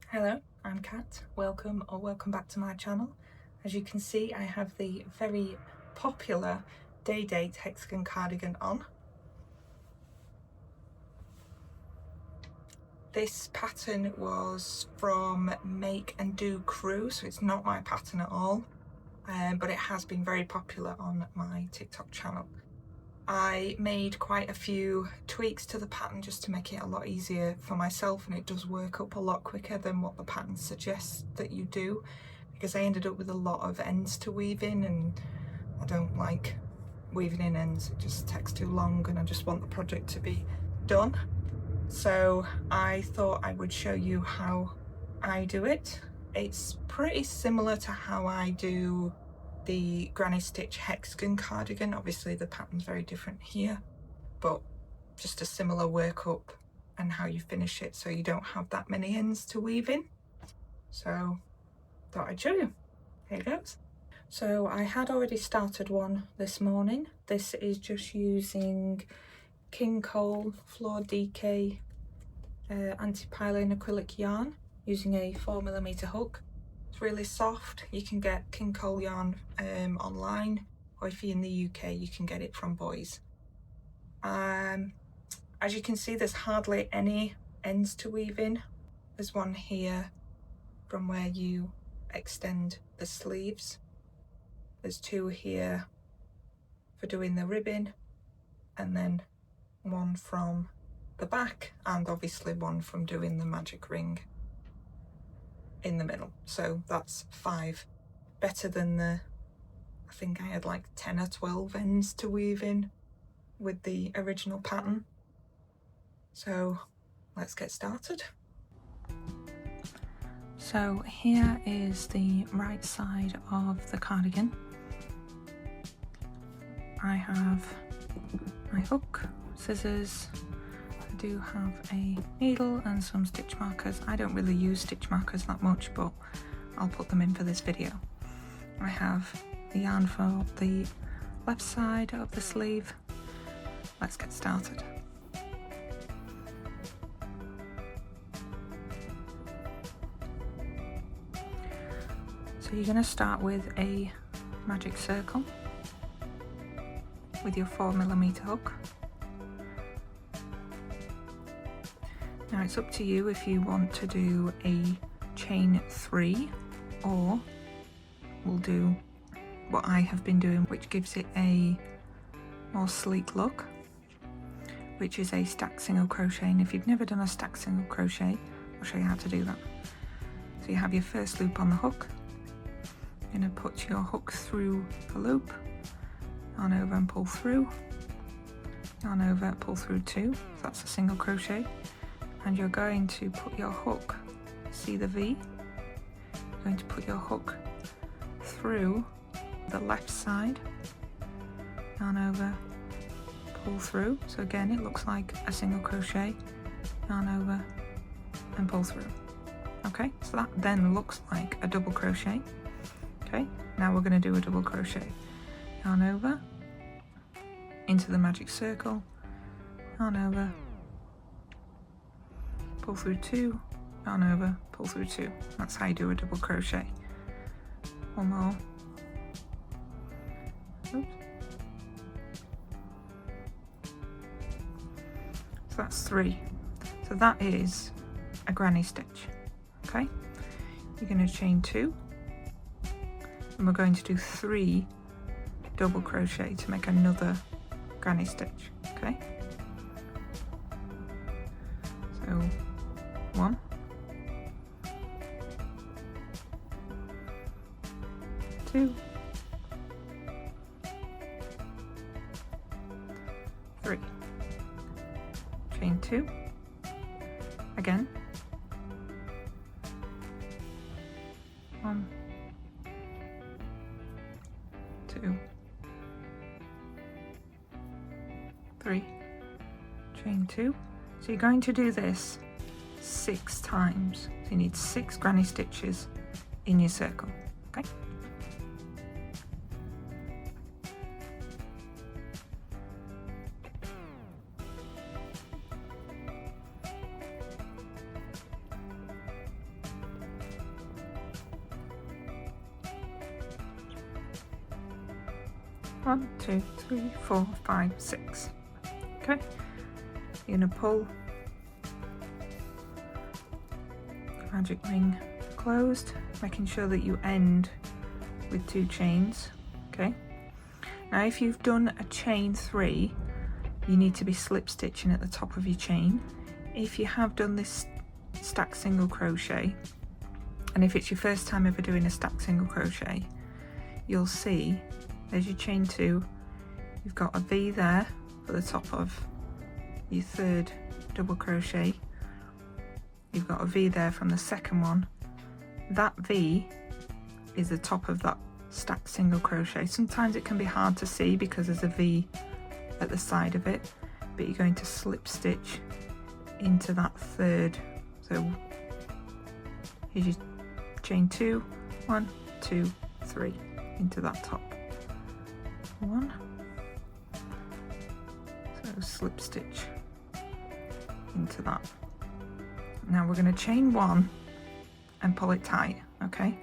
Hello, I'm Kat. Welcome back to my channel. As you can see, I have the very popular Date Hexagon cardigan on. This pattern was from Make and Do Crew, so it's not my pattern at all, but it has been very popular on my TikTok channel. I made quite a few tweaks to the pattern just to make it a lot easier for myself, and it does work up a lot quicker than what the pattern suggests that you do, because I ended up with a lot of ends to weave in, and I don't like weaving in ends. It just takes too long and I just want the project to be done. So I thought I would show you how I do it. It's pretty similar to how I do the granny stitch hexagon cardigan. Obviously the pattern's very different here, but just a similar workup and how you finish it so you don't have that many ends to weave in. So thought I'd show you. Here it goes. So I had already started one this morning. This is just using King Cole Fjord DK anti-piling acrylic yarn using a 4mm hook. It's really soft. You can get King Cole yarn online, or if you're in the UK you can get it from Boys. As you can see, there's hardly any ends to weave in. There's one here from where you extend the sleeves. There's two here for doing the ribbing, and then one from the back, and obviously one from doing the magic ring in the middle. So that's 5. Better than the, I think I had like 10 or 12 ends to weave in with the original pattern. So let's get started. So here is the right side of the cardigan. I have my hook, scissors, I do have a needle and some stitch markers. I don't really use stitch markers that much, but I'll put them in for this video. I have the yarn for the left side of the sleeve. Let's get started. So you're going to start with a magic circle with your 4mm hook. Now it's up to you if you want to do a chain 3, or we'll do what I have been doing, which gives it a more sleek look, which is a stack single crochet. And if you've never done a stack single crochet, I'll show you how to do that. So you have your first loop on the hook. You're going to put your hook through the loop, yarn over and pull through, yarn over, pull through 2, so that's a single crochet. And you're going to put your hook, see the V? You're going to put your hook through the left side, yarn over, pull through. So again, it looks like a single crochet, yarn over and pull through. Okay, so that then looks like a double crochet. Okay, now we're going to do a double crochet. Yarn over, into the magic circle, yarn over, pull through 2, yarn over, pull through 2. That's how you do a double crochet. One more. Oops. So that's 3. So that is a granny stitch. Okay, you're going to chain 2, and we're going to do 3 double crochet to make another granny stitch. Okay, so 1, 2, 3, chain 2, again, 1, 2, 3, chain 2. So you're going to do this 6 times. So you need 6 granny stitches in your circle. Okay. 1, 2, 3, 4, 5, 6. Okay, you're going to pull the magic ring closed, making sure that you end with 2 chains. Okay, now if you've done a chain 3, you need to be slip stitching at the top of your chain. If you have done this stack single crochet, and if it's your first time ever doing a stack single crochet, you'll see there's your chain 2, you've got a V there for the top of your 3rd double crochet, you've got a V there from the 2nd one. That V is the top of that stack single crochet. Sometimes it can be hard to see because there's a V at the side of it, but you're going to slip stitch into that 3rd. So here's your chain 2, 1, 2, 3 into that top 1. So slip stitch into that. Now we're going to chain 1 and pull it tight, okay,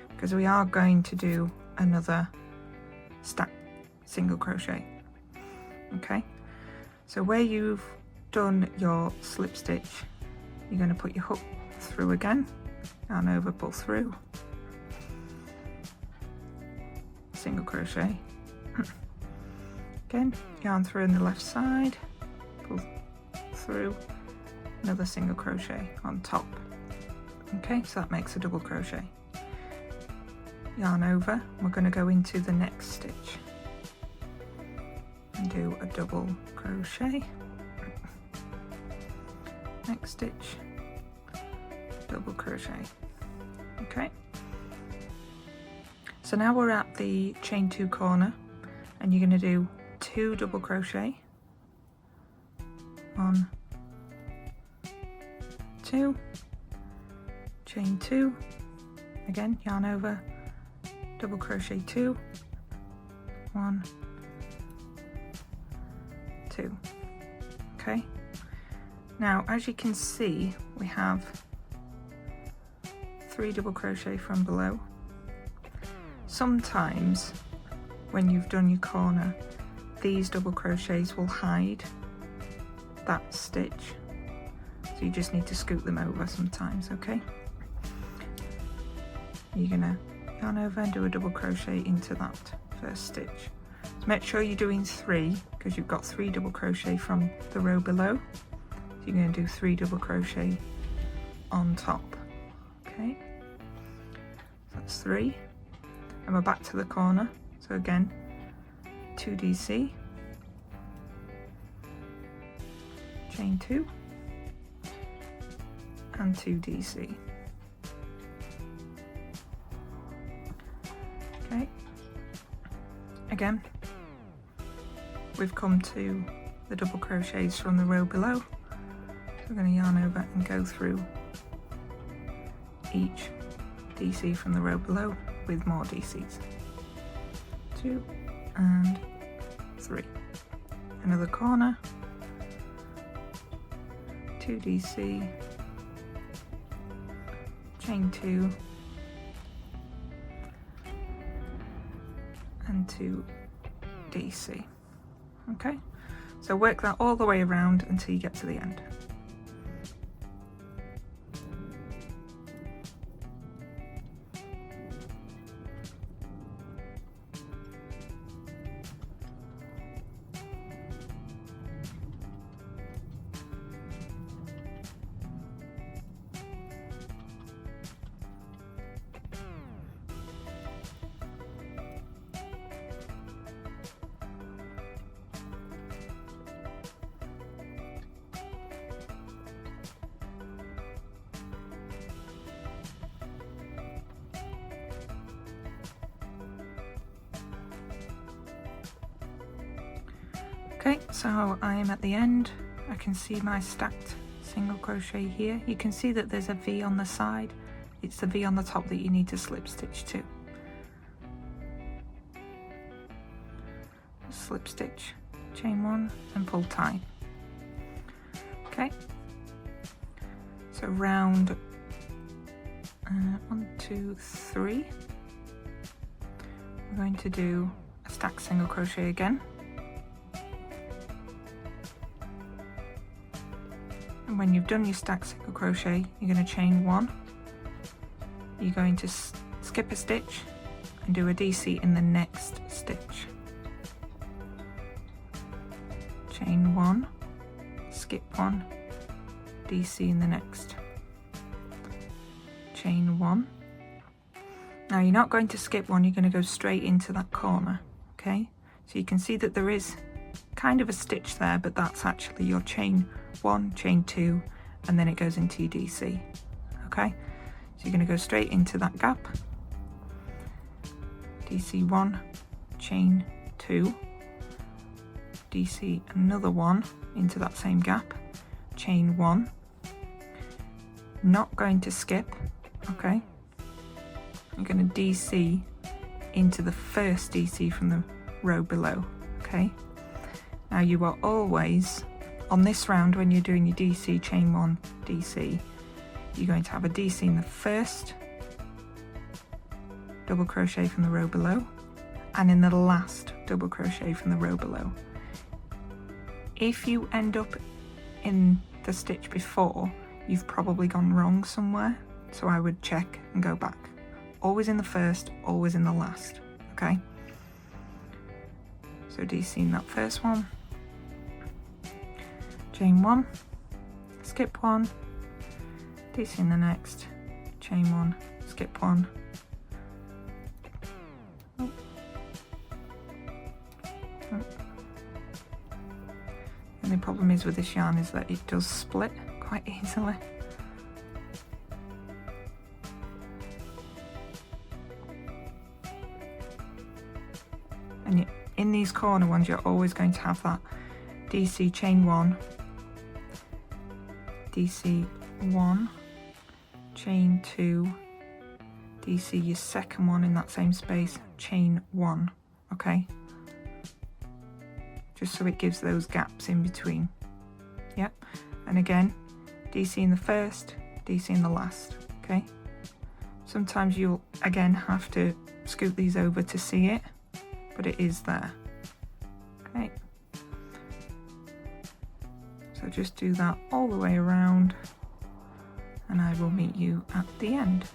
because we are going to do another stack single crochet. Okay, so where you've done your slip stitch, you're going to put your hook through again, yarn over, pull through, single crochet, again yarn through on the left side, pull through, another single crochet on top. Okay, so that makes a double crochet. Yarn over, we're going to go into the next stitch and do a double crochet, next stitch, double crochet. Okay, so now we're at the chain 2 corner, and you're going to do 2 double crochet, 1, 2, chain 2, again yarn over, double crochet 2, 1, 2. Okay, now as you can see we have 3 double crochet from below. Sometimes when you've done your corner, these double crochets will hide that stitch, so you just need to scoot them over sometimes. Okay, you're gonna yarn over and do a double crochet into that first stitch. So make sure you're doing 3, because you've got 3 double crochet from the row below, so you're going to do 3 double crochet on top. Okay, so that's 3, and we're back to the corner. So again, 2 DC, chain 2 and 2 DC. Okay, again we've come to the double crochets from the row below, so we're going to yarn over and go through each DC from the row below with more DCs. 2 and 3, another corner, 2 DC, chain 2 and 2 DC. Okay, so work that all the way around until you get to the end. Okay, so I am at the end. I can see my stacked single crochet here. You can see that there's a V on the side. It's the V on the top that you need to slip stitch to. Slip stitch, chain 1 and pull tight. Okay, so round 1, 2, 3. We're going to do a stack single crochet again. And when you've done your stack single crochet, you're going to chain 1. You're going to skip a stitch and do a DC in the next stitch. Chain 1, skip 1, DC in the next. Chain 1. Now you're not going to skip 1, you're going to go straight into that corner, okay? So you can see that there is kind of a stitch there, but that's actually your chain 1, chain 2, and then it goes into your DC, okay? So you're going to go straight into that gap, DC 1, chain 2, DC another 1 into that same gap, chain 1, not going to skip, okay? You're going to DC into the first DC from the row below, okay? Now you are always, on this round when you're doing your DC, chain 1, DC, you're going to have a DC in the first double crochet from the row below and in the last double crochet from the row below. If you end up in the stitch before, you've probably gone wrong somewhere, so I would check and go back. Always in the first, always in the last, okay? So DC in that first one, chain 1, skip 1, DC in the next, chain 1, skip 1. Oh. Oh. The only problem is with this yarn is that it does split quite easily. And in these corner ones, you're always going to have that DC chain 1, DC 1, chain 2, DC your second one in that same space, chain 1, okay? Just so it gives those gaps in between. Yep, and again, DC in the first, DC in the last, okay? Sometimes you'll again have to scoot these over to see it, but it is there, okay? So just do that all the way around and I will meet you at the end.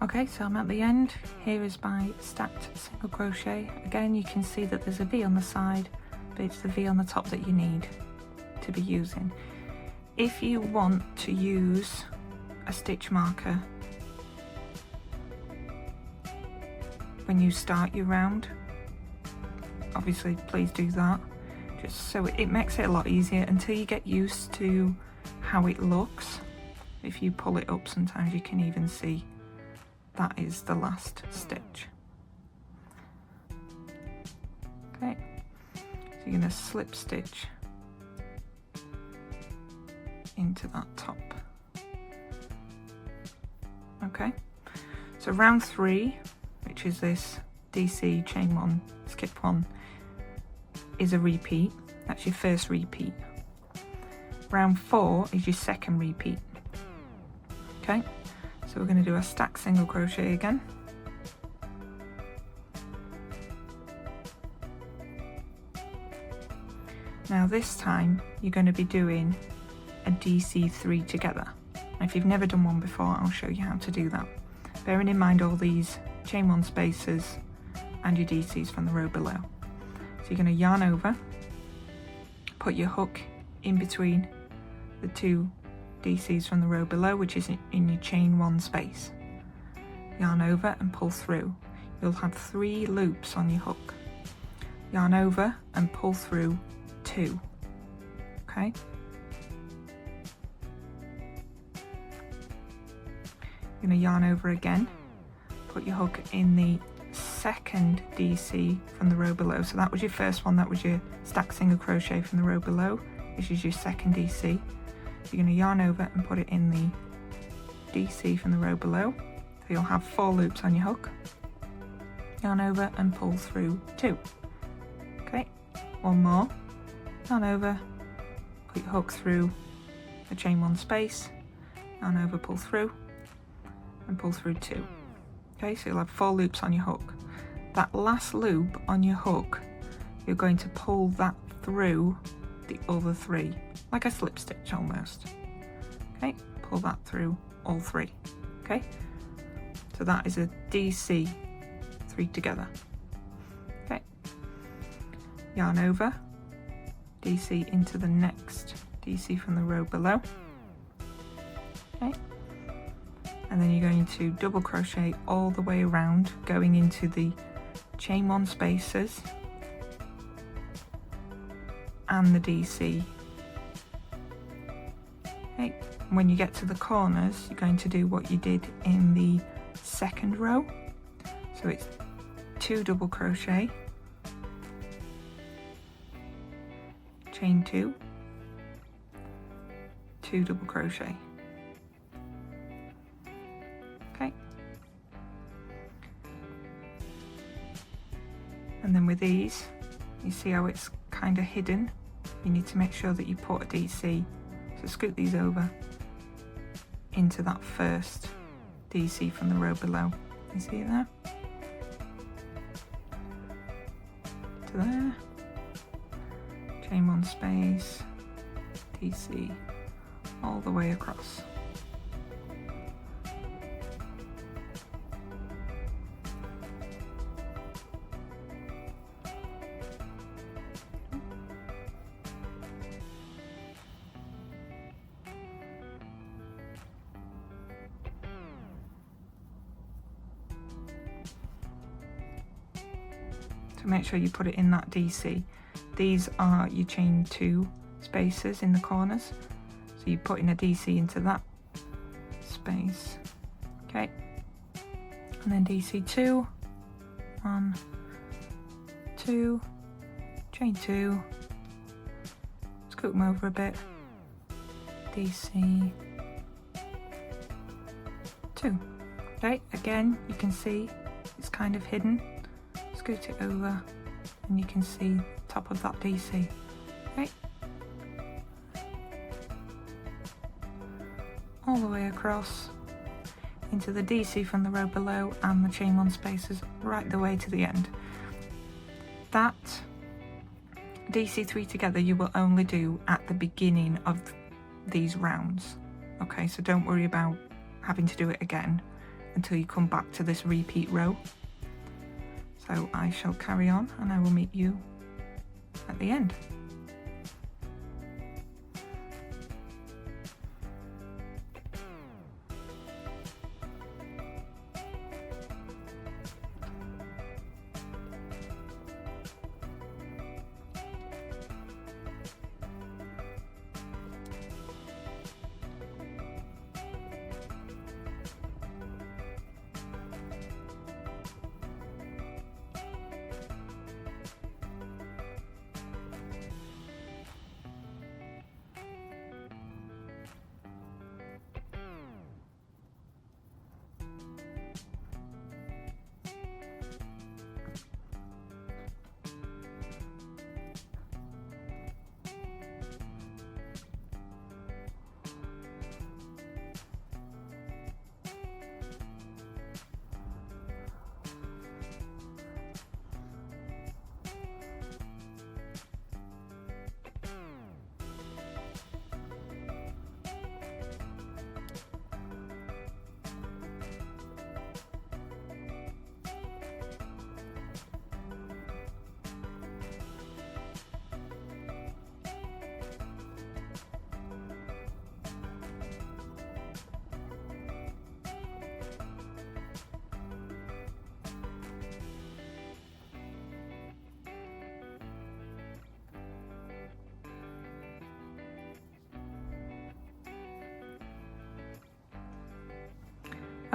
Okay, so I'm at the end. Here is my stacked single crochet. Again, you can see that there's a V on the side, but it's the V on the top that you need to be using. If you want to use a stitch marker when you start your round, obviously please do that, just so it makes it a lot easier until you get used to how it looks. If you pull it up, sometimes you can even see that is the last stitch. Okay, so you're going to slip stitch into that top. Okay, so round 3, which is this DC, chain 1, skip 1, is a repeat. That's your first repeat. Round 4 is your second repeat. Okay, so we're going to do a stack single crochet again. Now this time you're going to be doing a DC3 together. If you've never done one before, I'll show you how to do that. Bearing in mind all these chain 1 spaces and your DCs from the row below. So you're going to yarn over, put your hook in between the 2 DCs from the row below, which is in your chain 1 space. Yarn over and pull through. You'll have 3 loops on your hook. yarn over and pull through 2. Okay, you're going to yarn over again, put your hook in the second DC from the row below. So that was your first one, that was your stack single crochet from the row below. This is your second DC. You're going to yarn over and put it in the DC from the row below. So you'll have 4 loops on your hook. Yarn over and pull through 2. Okay, one more. Yarn over, put your hook through the chain 1 space, yarn over, pull through, and pull through 2. Okay, so you'll have 4 loops on your hook. That last loop on your hook, you're going to pull that through the other 3, like a slip stitch almost. Okay, pull that through all 3. Okay, so that is a DC 3 together. Okay, yarn over, DC into the next DC from the row below. Okay, and then you're going to double crochet all the way around, going into the chain 1 spaces and the DC. Okay, when you get to the corners, you're going to do what you did in the second row. So it's 2 double crochet, chain 2, 2 double crochet. Okay, and then with these, you see how it's kind of hidden. You need to make sure that you put a DC. So scoot these over into that first DC from the row below. You see it there? To there. Chain 1 space, DC, all the way across. So make sure you put it in that DC. These are your chain 2 spaces in the corners. So you put in a DC into that space. Okay. And then DC 2, 1, 2, chain 2, scoot them over a bit, DC 2. Okay, again, you can see it's kind of hidden. Scoot it over and you can see top of that DC. Okay, all the way across into the DC from the row below and the chain 1 spaces right the way to the end. That DC 3 together you will only do at the beginning of these rounds. Okay, so don't worry about having to do it again until you come back to this repeat row. So I shall carry on and I will meet you at the end.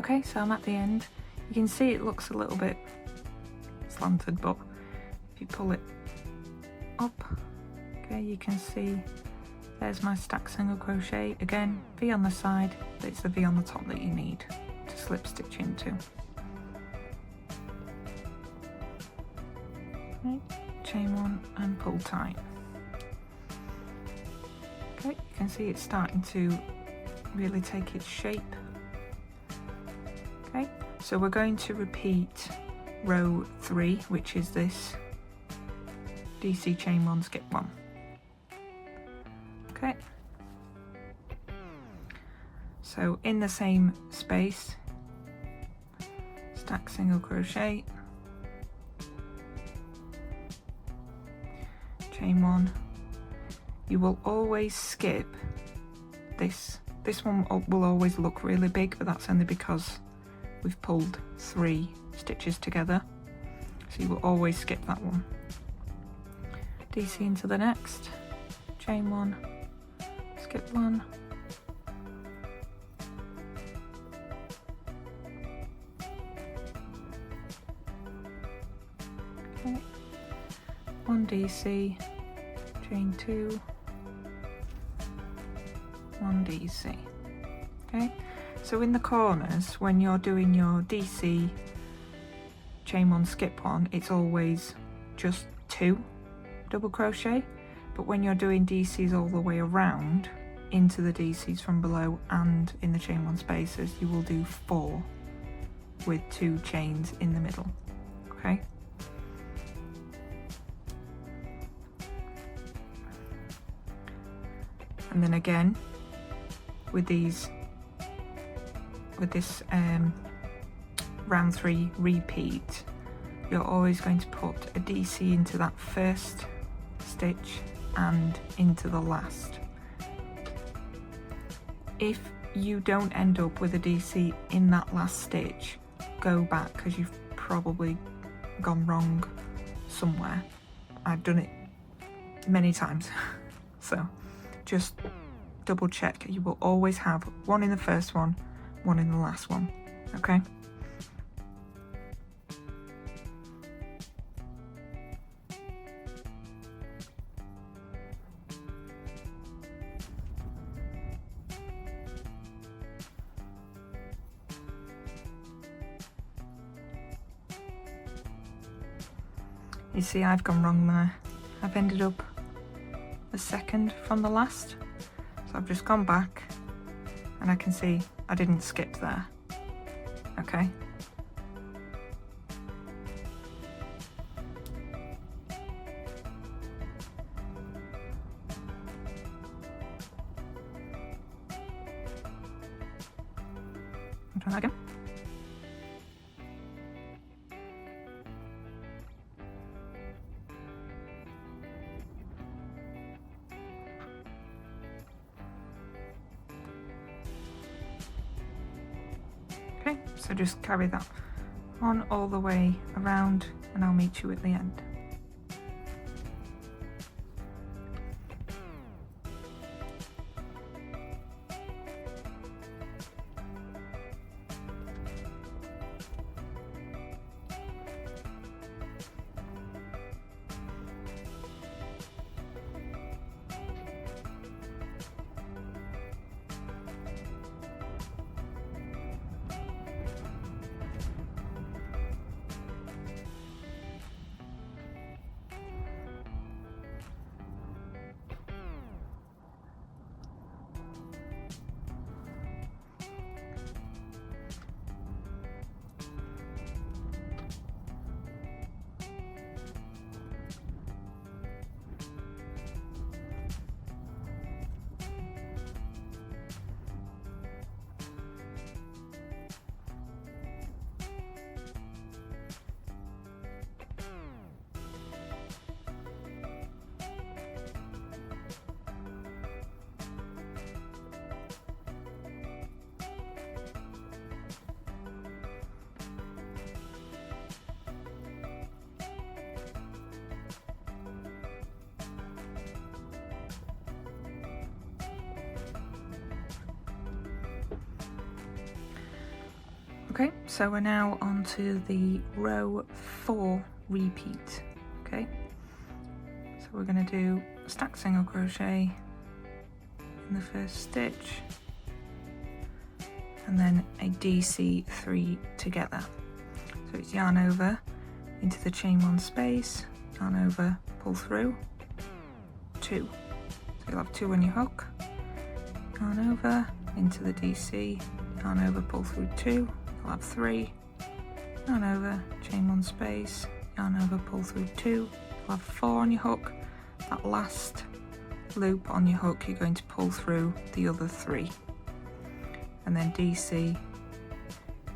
Okay, so I'm at the end. You can see it looks a little bit slanted, but if you pull it up, okay, you can see there's my stacked single crochet. Again, V on the side, but it's the V on the top that you need to slip stitch into. Okay, chain one and pull tight. Okay, you can see it's starting to really take its shape. Okay, so we're going to repeat row 3, which is this DC chain 1, skip 1. Okay, so in the same space, stack single crochet, chain 1. You will always skip this. This one will always look really big, but that's only because we've pulled 3 stitches together, so you will always skip that one. DC into the next, chain 1, skip 1, okay, 1 DC, chain 2, 1 DC. Okay, so in the corners, when you're doing your DC chain 1, skip 1, it's always just 2 double crochet, but when you're doing DCs all the way around into the DCs from below and in the chain 1 spaces, you will do 4 with 2 chains in the middle. Okay, and then again with this round 3 repeat, you're always going to put a DC into that first stitch and into the last. If you don't end up with a DC in that last stitch, go back, because you've probably gone wrong somewhere. I've done it many times. So just double check. You will always have 1 in the first one, 1 in the last one. Okay, you see I've gone wrong there. I've ended up the second from the last, so I've just gone back and I can see I didn't skip there. Okay, I'll try that again. Okay, so just carry that on all the way around and I'll meet you at the end. Okay, so we're now on to the row 4 repeat. Okay, so we're going to do a stack single crochet in the first stitch and then a DC3 together. So it's yarn over into the chain 1 space, yarn over, pull through, 2. So you'll have 2 on your hook, yarn over into the DC, yarn over, pull through 2, you'll have 3, yarn over, chain 1 space, yarn over, pull through 2, you'll have 4 on your hook. That last loop on your hook you're going to pull through the other 3, and then DC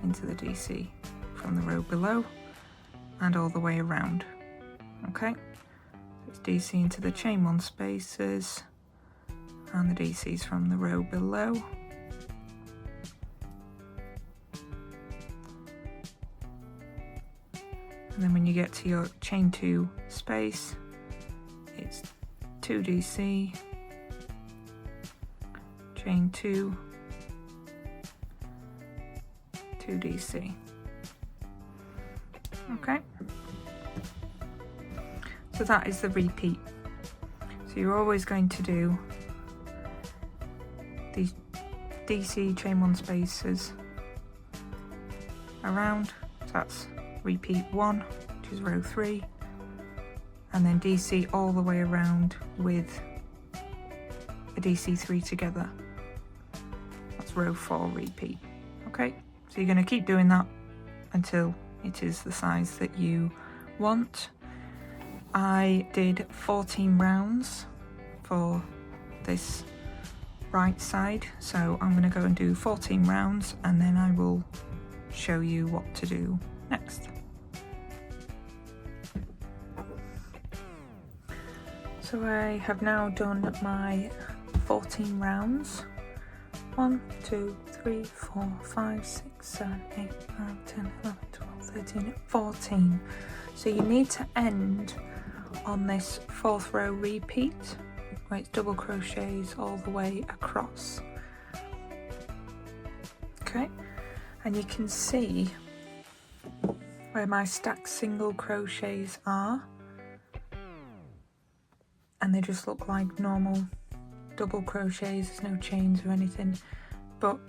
into the DC from the row below and all the way around. Okay, so it's DC into the chain 1 spaces and the DCs from the row below. And then when you get to your chain 2 space, it's 2 DC, chain 2, 2 DC. Okay, so that is the repeat. So you're always going to do these DC chain 1 spaces around, so that's repeat 1, which is row 3, and then DC all the way around with a DC3 together. That's row 4 repeat. Okay, so you're going to keep doing that until it is the size that you want. I did 14 rounds for this right side, so I'm going to go and do 14 rounds and then I will show you what to do next. So I have now done my 14 rounds. 1, 2, 3, 4, 5, 6, 7, 8, 9, 10, 11, 12, 13, 14. So you need to end on this 4th row repeat where it's double crochets all the way across. Okay, and you can see where my stacked single crochets are, and they just look like normal double crochets. There's no chains or anything, but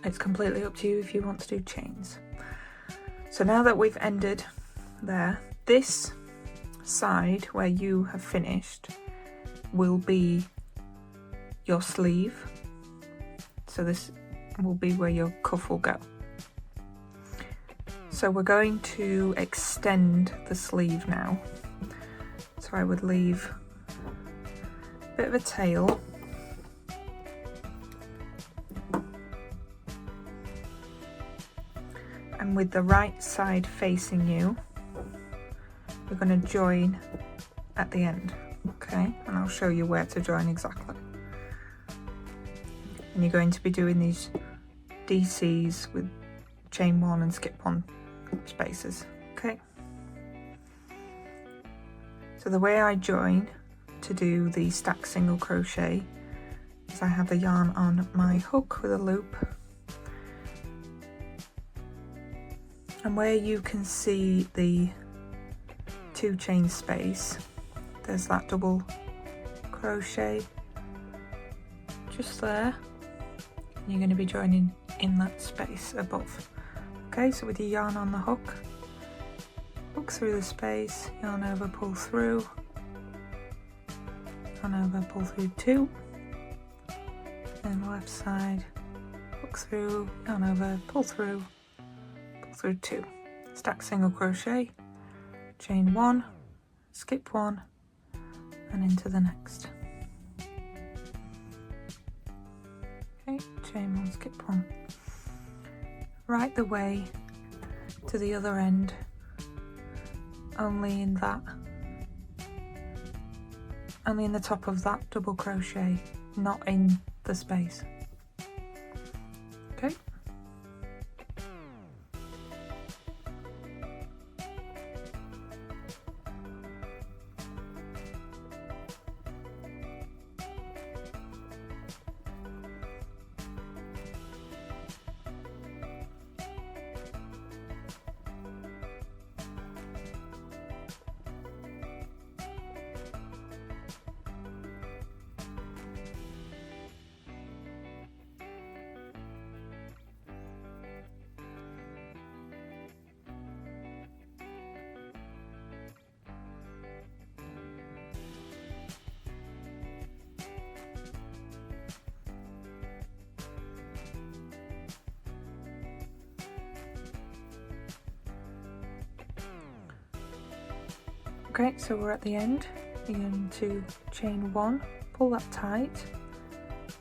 it's completely up to you if you want to do chains. So now that we've ended there, this side where you have finished will be your sleeve, so this will be where your cuff will go. So we're going to extend the sleeve now, so I would leave a bit of a tail, and with the right side facing you, you're going to join at the end. Okay, and I'll show you where to join exactly. And you're going to be doing these DCs with chain 1 and skip 1 spaces. Okay, so the way I join to do the stack single crochet is I have the yarn on my hook with a loop, and where you can see the 2 chain space, there's that double crochet just there. You're going to be joining in that space above. Okay, so with your yarn on the hook, hook through the space, yarn over, pull through, yarn over, pull through 2, then the left side, hook through, yarn over, pull through 2, stack single crochet, chain 1, skip 1, and into the next. Okay, chain 1, skip 1. Right the way to the other end, only in the top of that double crochet, not in the space. Okay. Okay, so we're at the end. You're going to chain 1, pull that tight.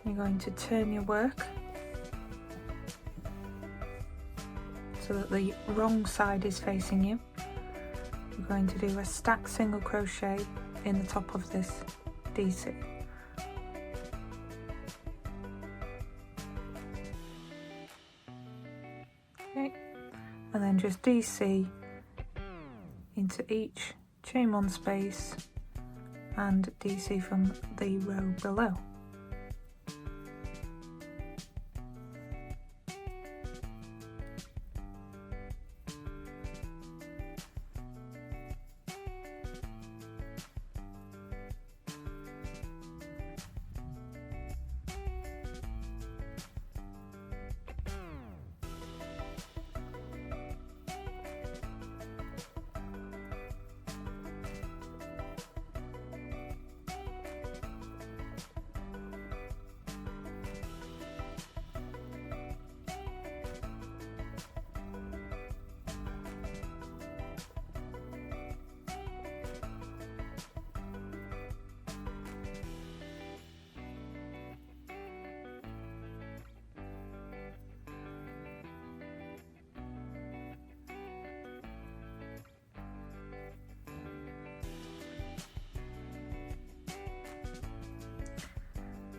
You're going to turn your work so that the wrong side is facing you. You're going to do a stacked single crochet in the top of this DC. Okay, and then just DC into each chain 1 space and DC from the row below.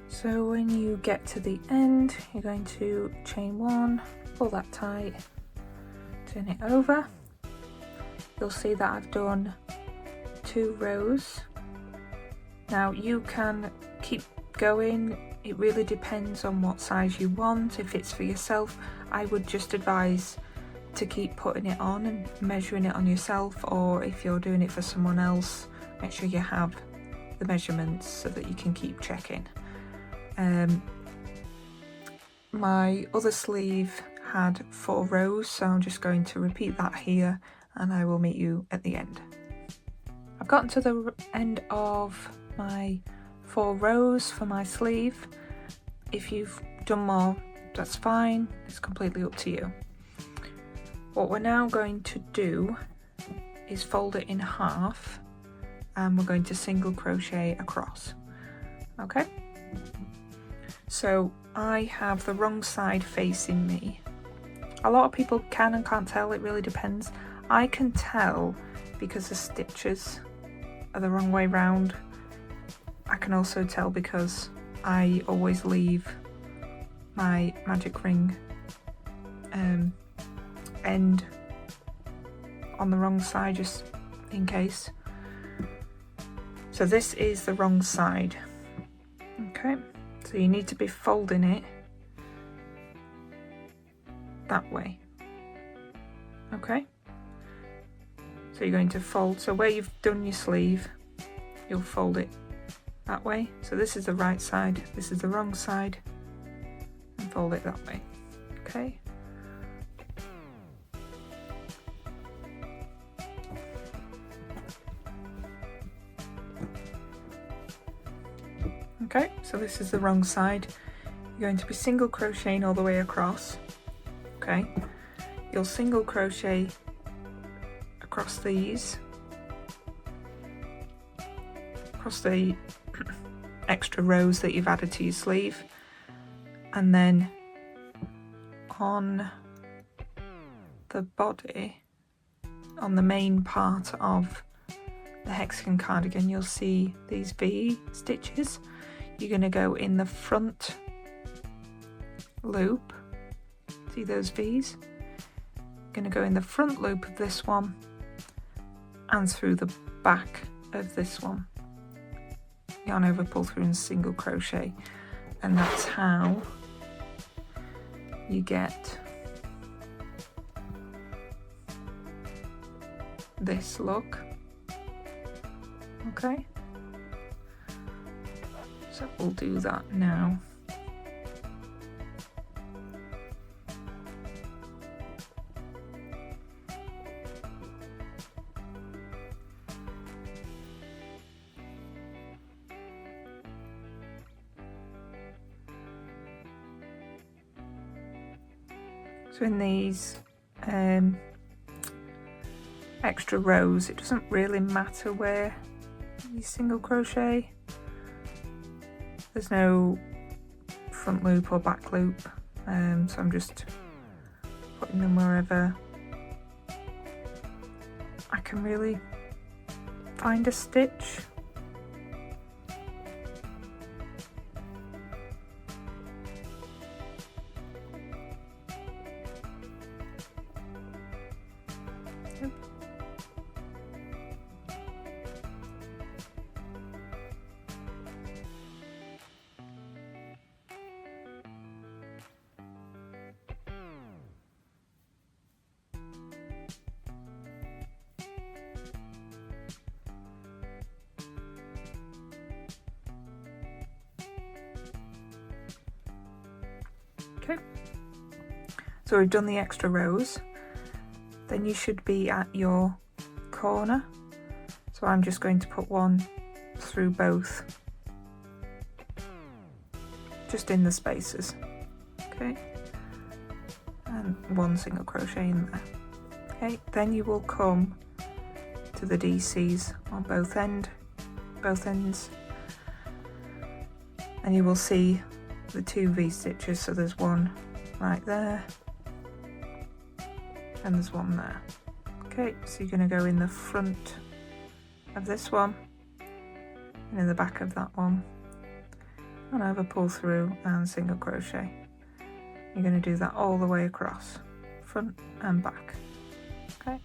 So when you get to the end, you're going to chain 1, pull that tight, turn it over. You'll see that I've done 2 rows. Now you can keep going, it really depends on what size you want. If it's for yourself, I would just advise to keep putting it on and measuring it on yourself, or if you're doing it for someone else, make sure you have the measurements so that you can keep checking. My other sleeve had 4 rows, so I'm just going to repeat that here and I will meet you at the end. I've gotten to the end of my 4 rows for my sleeve. If you've done more, that's fine, it's completely up to you. What we're now going to do is fold it in half and we're going to single crochet across. Okay? So I have the wrong side facing me. A lot of people can and can't tell, it really depends. I can tell because the stitches are the wrong way round. I can also tell because I always leave my magic ring end on the wrong side just in case. So this is the wrong side. Okay, so you need to be folding it that way. Okay, so you're going to fold, so where you've done your sleeve, you'll fold it that way. So this is the right side, this is the wrong side, and fold it that way. Okay. Okay, so this is the wrong side. You're going to be single crocheting all the way across. Okay, you'll single crochet across these, across the extra rows that you've added to your sleeve, and then on the body, on the main part of the Hexagon cardigan, you'll see these V stitches. You're going to go in the front loop, see those V's? Going to go in the front loop of this one and through the back of this one. Yarn over, pull through and single crochet, and that's how you get this look. Okay, so we'll do that now. So in these extra rows, it doesn't really matter where you single crochet. There's no front loop or back loop, so I'm just putting them wherever I can really find a stitch. Okay, so we've done the extra rows. Then you should be at your corner. So I'm just going to put one through both, just in the spaces. Okay, and one single crochet in there. Okay, then you will come to the DCs on both ends, and you will see the 2 V-stitches. So there's one right there and there's one there. Okay, so you're going to go in the front of this one and in the back of that one, and over, pull through and single crochet. You're going to do that all the way across, front and back. Okay.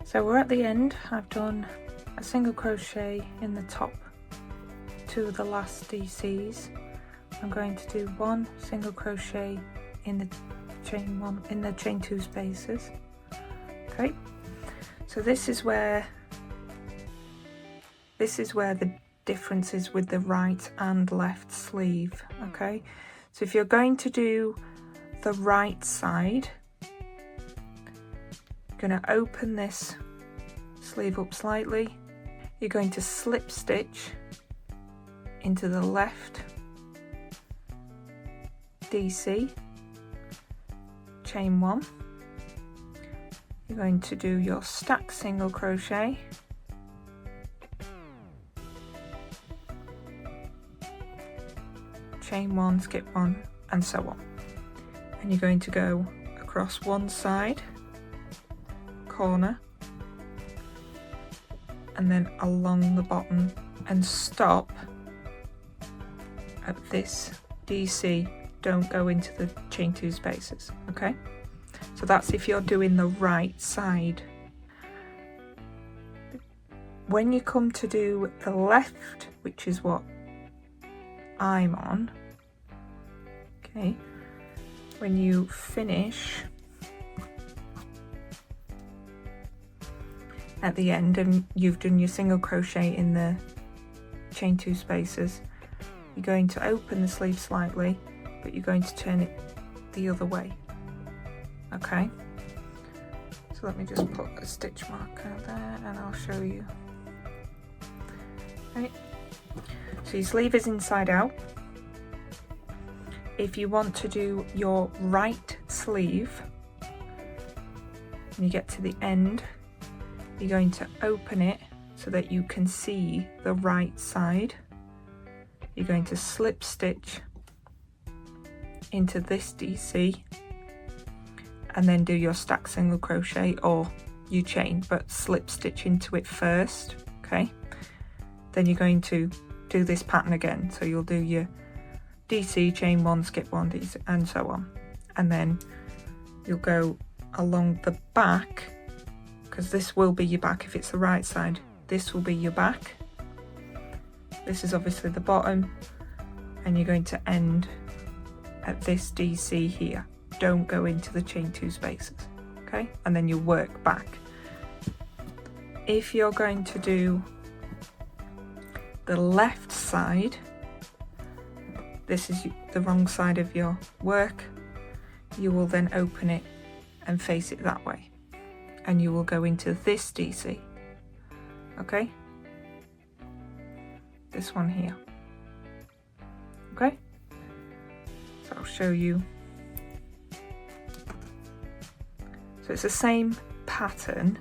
So we're at the end. I've done a single crochet in the top 2 of the last DCs. I'm going to do 1 single crochet in the chain 2 spaces. Okay, so this is where the difference is with the right and left sleeve. Okay, so if you're going to do the right side, you're going to open this sleeve up slightly. You're going to slip stitch into the left DC, chain 1. You're going to do your stack single crochet, chain 1, skip 1, and so on. And you're going to go across one side, corner, and then along the bottom and stop at this DC. Don't go into the chain 2 spaces. Okay, so that's if you're doing the right side when you come to do the left, which is what I'm on, okay, when you finish at the end and you've done your single crochet in the chain 2 spaces, you're going to open the sleeve slightly, but you're going to turn it the other way. Okay, so let me just put a stitch marker there and I'll show you. Okay, so your sleeve is inside out. If you want to do your right sleeve, when you get to the end, you're going to open it so that you can see the right side. You're going to slip stitch into this DC and then do your stack single crochet or you chain, but slip stitch into it first. Okay, then you're going to do this pattern again, so you'll do your DC, chain 1, skip 1, DC, and so on, and then you'll go along the back, because this will be your back if it's the right side. This will be your back. This is obviously the bottom, and you're going to end at this DC here. Don't go into the chain 2 spaces, okay? And then you work back. If you're going to do the left side, this is the wrong side of your work, you will then open it and face it that way, and you will go into this DC, okay? This one here, okay? So I'll show you. So it's the same pattern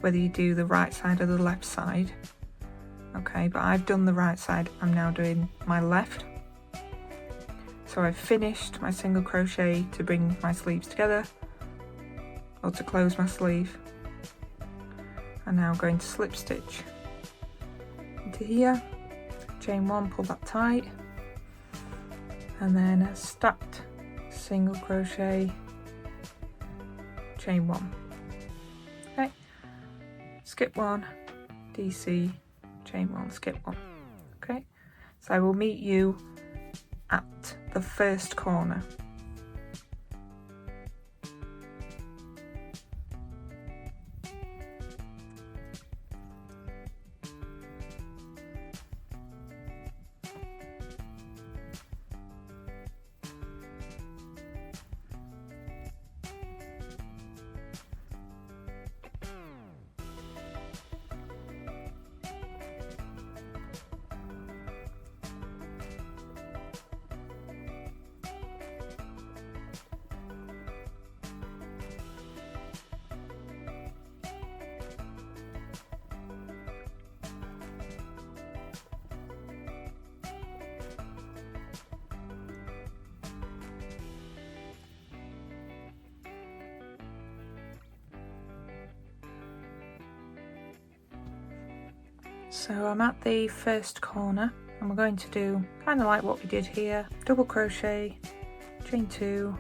whether you do the right side or the left side, okay? But I've done the right side, I'm now doing my left. So I've finished my single crochet to bring my sleeves together, or to close my sleeve. I'm now going to slip stitch into here, chain 1, pull that tight, and then a stacked single crochet, chain 1. Okay, skip 1, DC, chain 1, skip 1. Okay, so I will meet you at the first corner. So I'm at the first corner and we're going to do kind of like what we did here, double crochet, chain 2,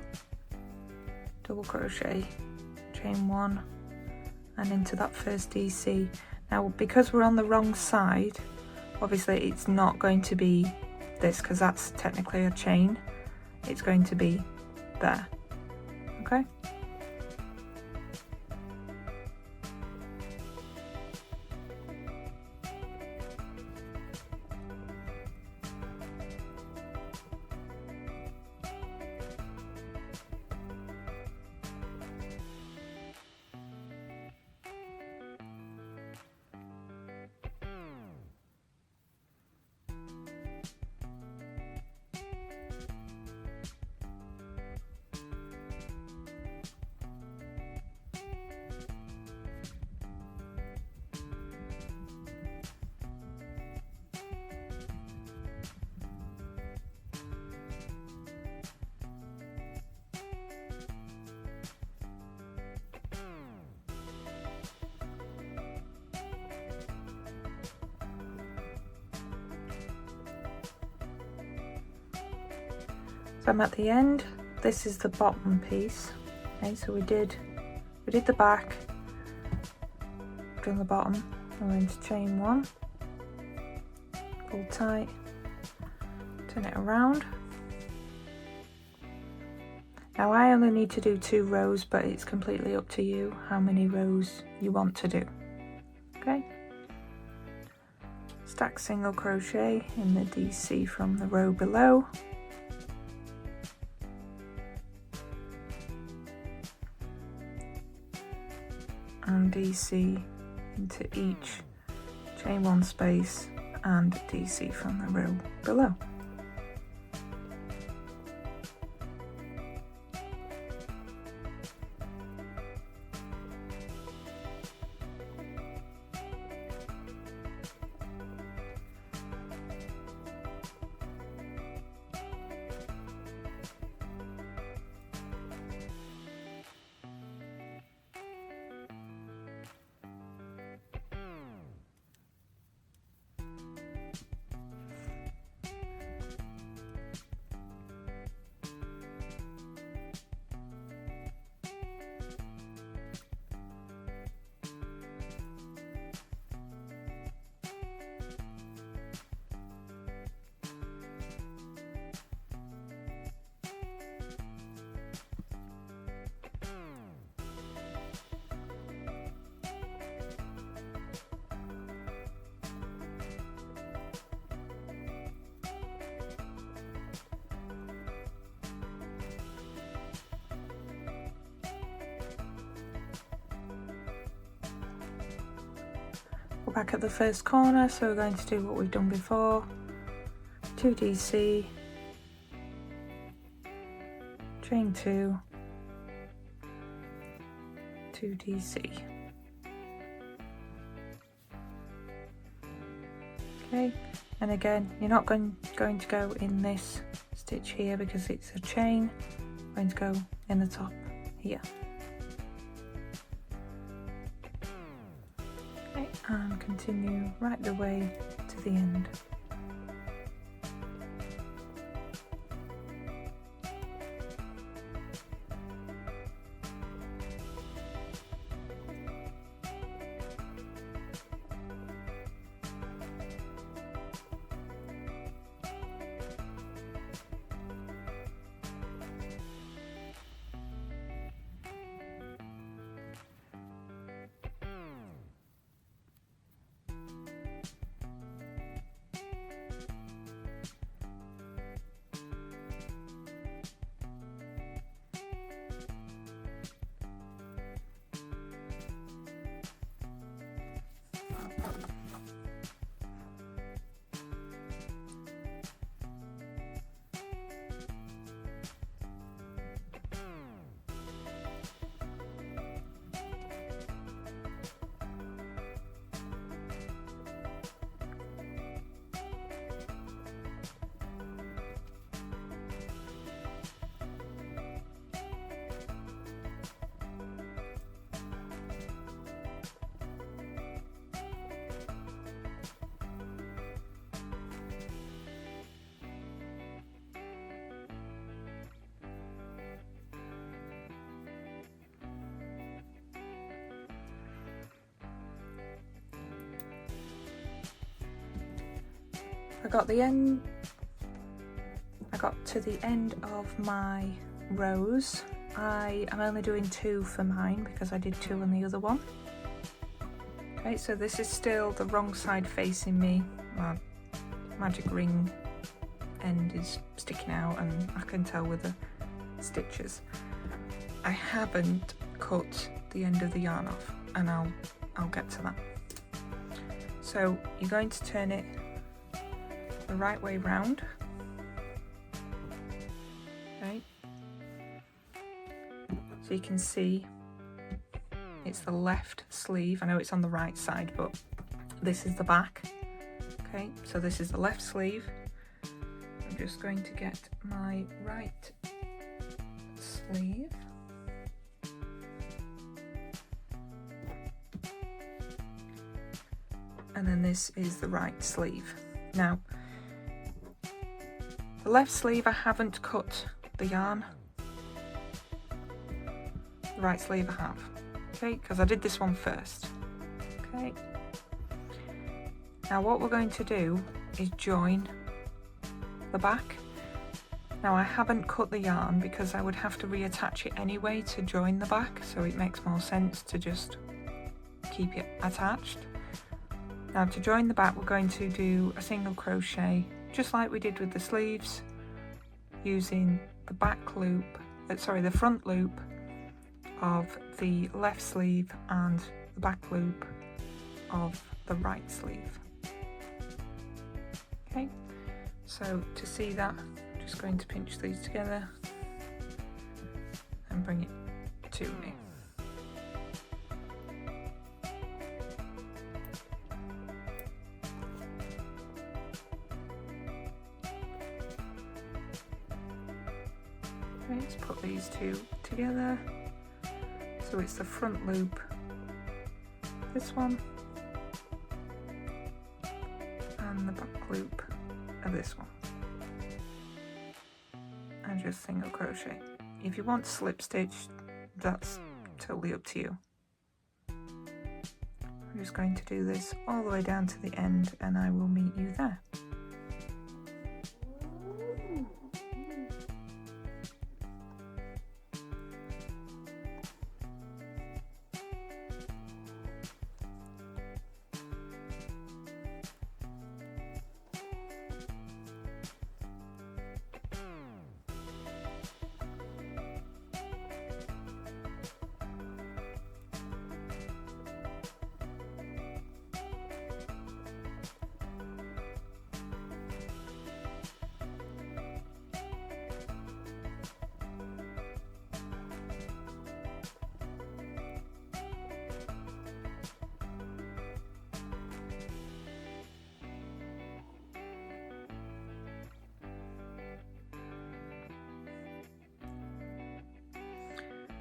double crochet, chain 1, and into that first DC. Now because we're on the wrong side, obviously it's not going to be this because that's technically a chain, it's going to be there, okay? So I'm at the end. This is the bottom piece. Okay, so we did the back, done the bottom, I'm going to chain 1, pull tight, turn it around. Now I only need to do 2 rows, but it's completely up to you how many rows you want to do. Okay, stack single crochet in the DC from the row below, and DC into each chain 1 space and DC from the row below. We're back at the first corner, so we're going to do what we've done before. 2 DC, chain 2, 2 DC. Okay, and again, you're not going to go in this stitch here because it's a chain. I'm going to go in the top here. Okay, and continue right the way to the end. I got to the end of my rows. I am only doing 2 for mine because I did 2 on the other one. Okay, so this is still the wrong side facing me. My magic ring end is sticking out and I can tell with the stitches. I haven't cut the end of the yarn off, and I'll get to that. So you're going to turn it the right way round. Okay, so you can see it's the left sleeve. I know it's on the right side, but this is the back. Okay, so this is the left sleeve. I'm just going to get my right sleeve. And then this is the right sleeve. Now, the left sleeve I haven't cut the yarn. The right sleeve I have. Okay, because I did this one first. Okay, Now what we're going to do is join the back. Now I haven't cut the yarn because I would have to reattach it anyway to join the back, so it makes more sense to just keep it attached. Now to join the back we're going to do a single crochet just like we did with the sleeves, using the back loop, the front loop of the left sleeve and the back loop of the right sleeve. Okay, so to see that, I'm just going to pinch these together and bring it to me. Okay, let's put these two together. So it's the front loop, this one, and the back loop of this one, and just single crochet. If you want to slip stitch, that's totally up to you. I'm just going to do this all the way down to the end and I will meet you there.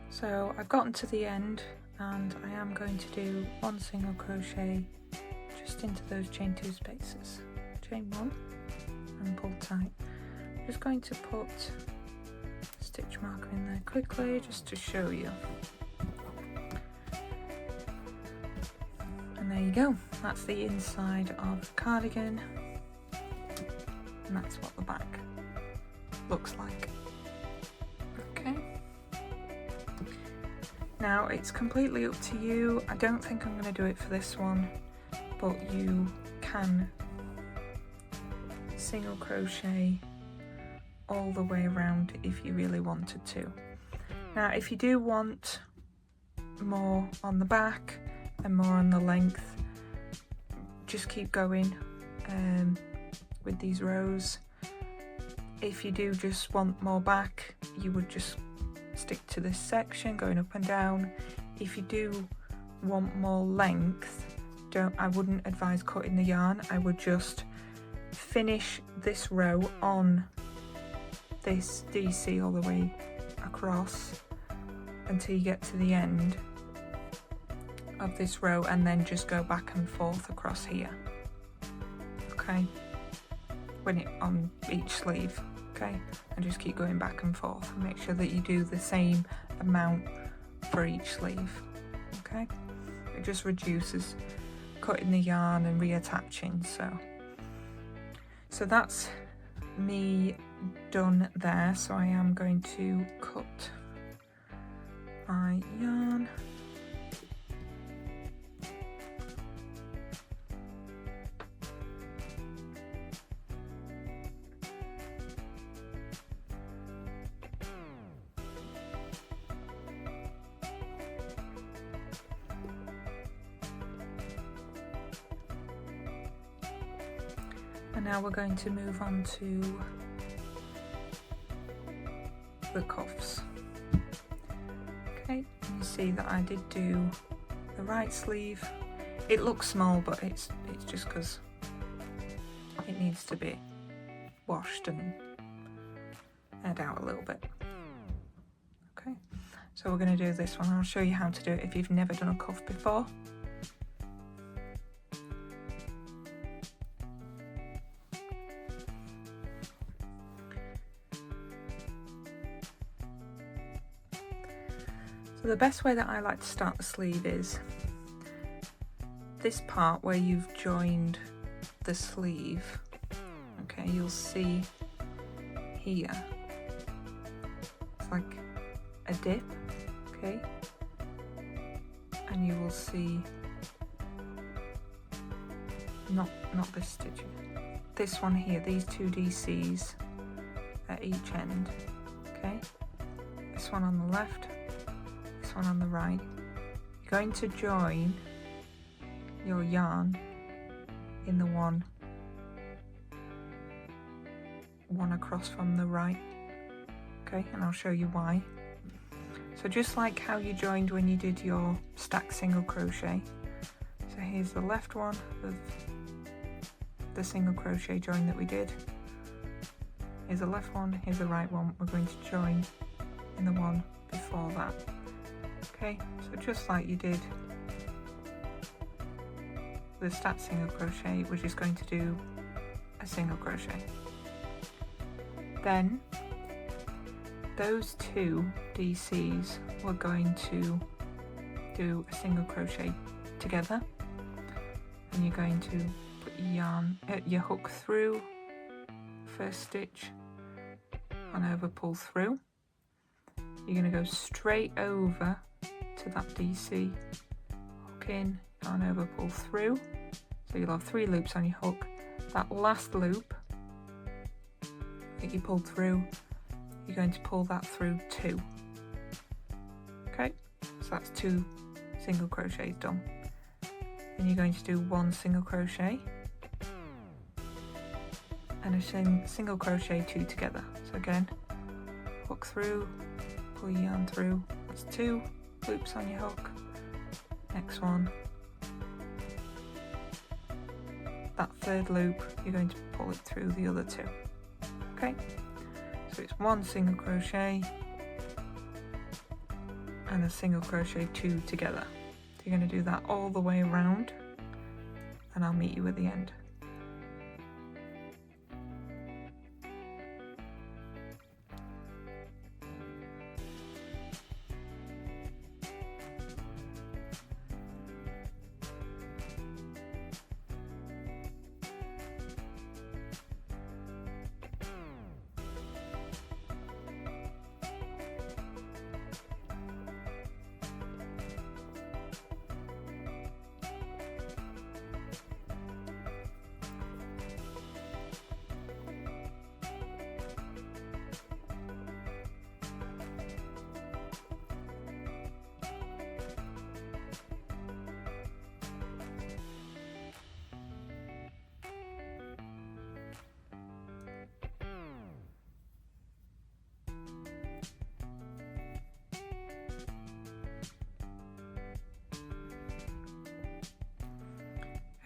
So I've gotten to the end and I am going to do one single crochet just into those chain 2 spaces. Chain 1 and pull tight. I'm just going to put a stitch marker in there quickly just to show you. And there you go, that's the inside of the cardigan, and that's what the back looks like. Okay. Now it's completely up to you. I don't think I'm going to do it for this one, but you can single crochet all the way around if you really wanted to. Now if you do want more on the back and more on the length, just keep going with these rows. If you do just want more back, you would just stick to this section going up and down. If you do want more length, I wouldn't advise cutting the yarn. I would just finish this row on this DC all the way across until you get to the end of this row, and then just go back and forth across here. Okay, when it on each sleeve. Okay, and just keep going back and forth and make sure that you do the same amount for each sleeve. Okay, it just reduces cutting the yarn and reattaching. So that's me done there. So I am going to cut my yarn. And now we're going to move on to the cuffs. Okay, you see that I did do the right sleeve. It looks small, but it's just because it needs to be washed and aired out a little bit. Okay, so we're going to do this one. I'll show you how to do it if you've never done a cuff before. So the best way that I like to start the sleeve is this part where you've joined the sleeve, okay, you'll see here, it's like a dip, okay, and you will see not this stitch, this one here, these two DCs at each end, okay, this one on the left, this one on the right. You're going to join your yarn in the one across from the right, okay, and I'll show you why. So just like how you joined when you did your stacked single crochet, so here's the left one of the single crochet join that we did, here's the left one, here's the right one, we're going to join in the one before that, okay, so just like you did the stacked single crochet, we're just going to do a single crochet. Then those two DCs we're going to do a single crochet together, and you're going to put your yarn, your hook through first stitch, and over, pull through. You're going to go straight over to that DC, hook in, yarn over, pull through, so you'll have 3 loops on your hook. That last loop that you pulled through, you're going to pull that through 2, okay, so that's 2 single crochets done. Then you're going to do 1 single crochet and a single crochet 2 together. So again, hook through, pull your yarn through, that's 2 loops on your hook. Next one, that 3rd loop, you're going to pull it through the other 2, okay, so it's 1 single crochet and a single crochet 2 together. So you're going to do that all the way around, and I'll meet you at the end.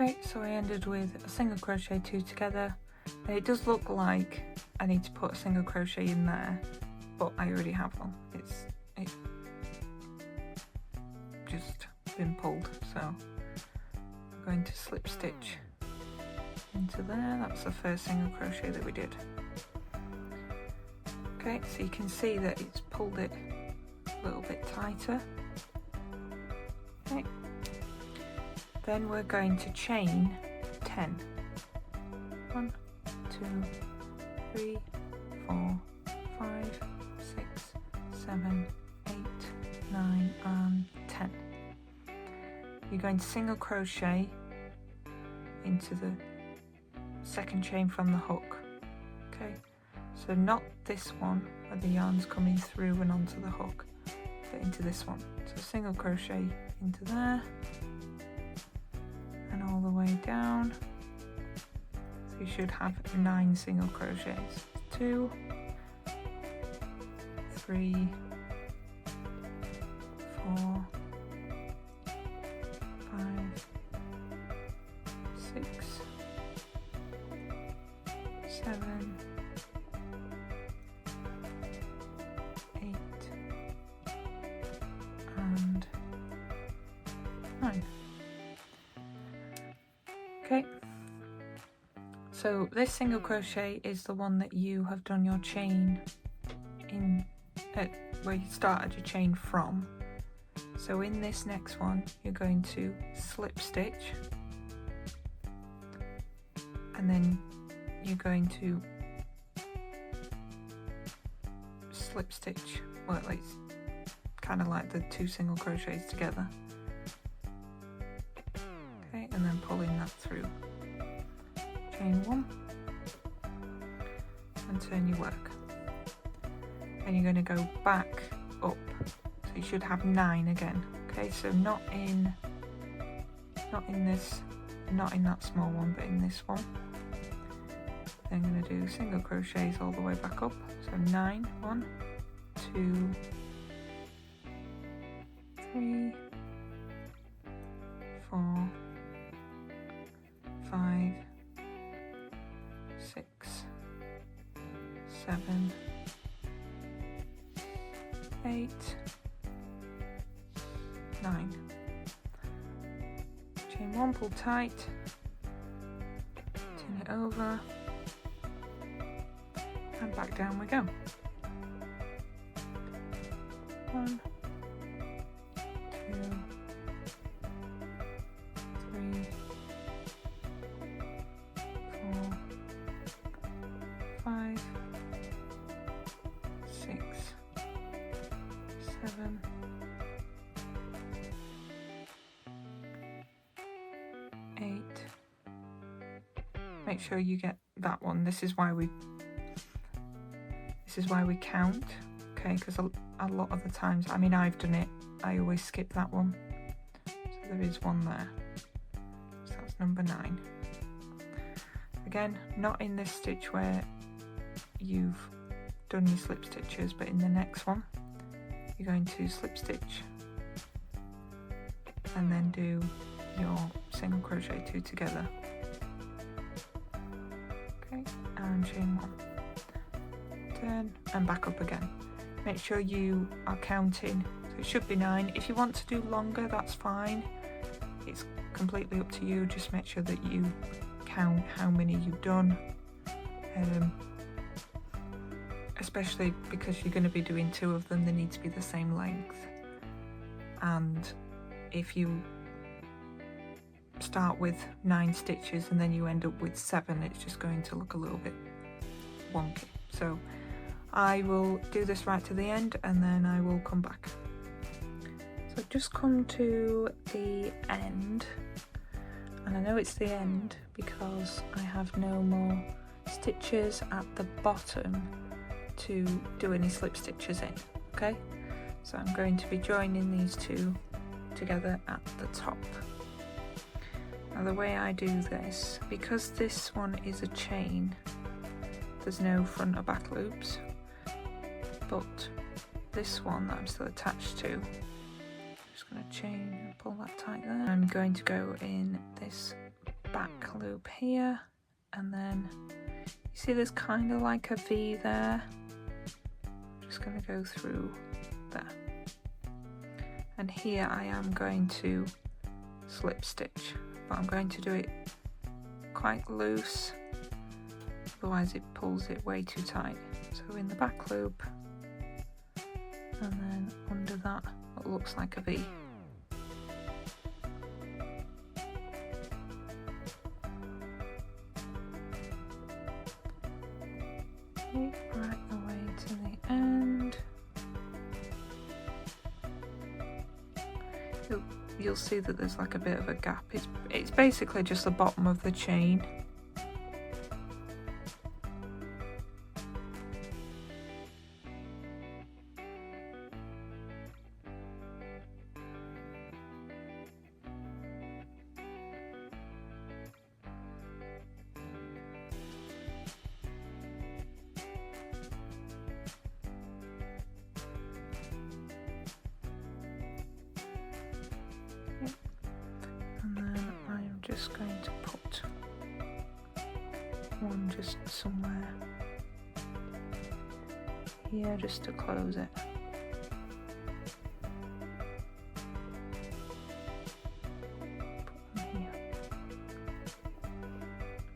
Okay, so I ended with a single crochet 2 together, and it does look like I need to put a single crochet in there, but I already have one. It's just been pulled, so I'm going to slip stitch into there. That's the first single crochet that we did. Okay, so you can see that it's pulled it a little bit tighter. Okay. Then we're going to chain 10. 1, 2, 3, 4, 5, 6, 7, 8, 9, and 10. You're going to single crochet into the second chain from the hook. Okay, so not this one where the yarn's coming through and onto the hook, but into this one. So single crochet into there, and all the way down. So you should have 9 single crochets. 2, 3, 4, 5, 6, 7, 8, and 9. Okay, so this single crochet is the one that you have done your chain in, where you started your chain from. So in this next one, you're going to slip stitch and then you're going to slip stitch, well, at least kind of like the 2 single crochets together. Okay, and then pulling that through. Chain 1 and turn your work. And you're going to go back up, so you should have 9 again. Okay, so not in this, not in that small one, but in this one. Then I'm going to do single crochets all the way back up, so 9, 1, 2, 3, 4, 5, 6, 7, 8, 9. Chain 1, pull tight, turn it over, and back down we go. 1, 2, 3, 4, 5, 6, 7, 8. Make sure you get that one. This is why we count, okay? Because a lot of the times, I mean, I've done it, I always skip that one. So there is one there. So that's number 9. Again, not in this stitch where you've done your slip stitches, but in the next one, you're going to slip stitch and then do your single crochet 2 together. Okay, and chain 1. Turn and back up again. Make sure you are counting, so it should be 9. If you want to do longer, that's fine. It's completely up to you. Just make sure that you count how many you've done, especially because you're going to be doing 2 of them. They need to be the same length, and if you start with 9 stitches and then you end up with 7, it's just going to look a little bit wonky. So I will do this right to the end and then I will come back. So I've just come to the end, and I know it's the end because I have no more stitches at the bottom to do any slip stitches in. Okay, so I'm going to be joining these 2 together at the top. Now the way I do this, because this one is a chain, there's no front or back loops, but this one that I'm still attached to, I'm just going to chain and pull that tight there. I'm going to go in this back loop here, and then you see there's kind of like a V there. Just going to go through there, and here I am going to slip stitch, but I'm going to do it quite loose, otherwise it pulls it way too tight. So in the back loop, and then under that what looks like a V. Okay, right the way to the end. You'll see that there's like a bit of a gap. It's basically just the bottom of the chain. And then I'm just going to put one just somewhere here just to close it. Put one here.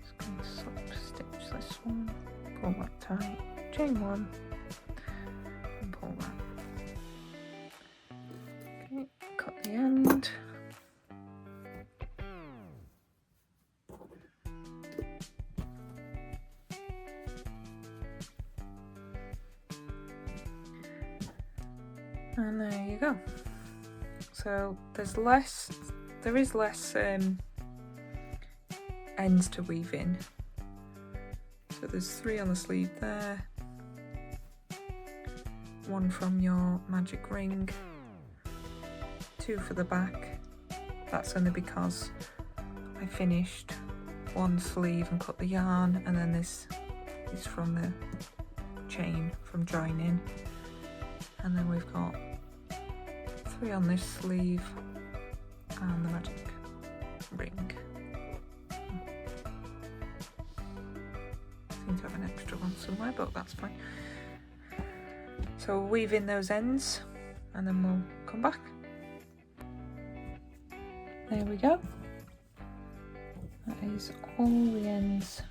Just going to slip stitch this one, pull that tight, chain 1 and pull that. Okay, cut the end. And there you go. So there is less ends to weave in. So there's 3 on the sleeve there, 1 from your magic ring, 2 for the back. That's only because I finished one sleeve and cut the yarn, and then this is from the chain from joining. And then we've got 3 on this sleeve and the magic ring. Seem to have an extra one somewhere, but that's fine. So we'll weave in those ends and then we'll come back. There we go. That is all the ends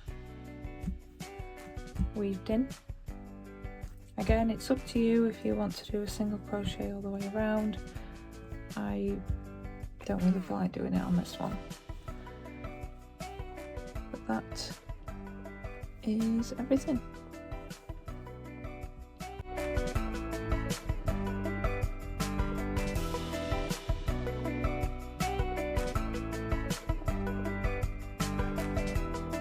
weaved in. Again, it's up to you if you want to do a single crochet all the way around. I don't really feel like doing it on this one. But that is everything.